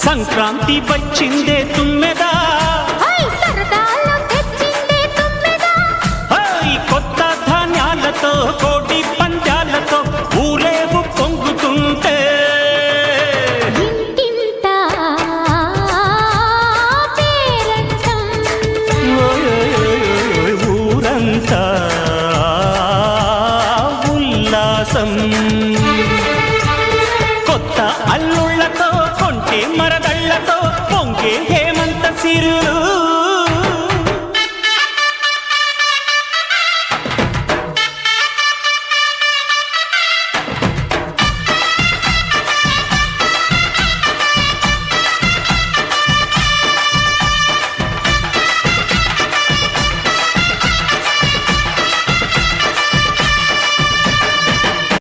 సంక్రాంతి వచ్చిందే తుమ్మెదా, సరదాలో తెచ్చిందే తుమ్మెదా, కొత్త ధాన్యాలతో కోటి పందాలతో ఊరేగు పొంగుతుంటే ఇంటింత పేరంటం, ఊరంతా ఉల్లాసం. కొత్త అల్లుళ్లతో కొంటే మరదళ్లతో పొంగే హేమంత సిరులు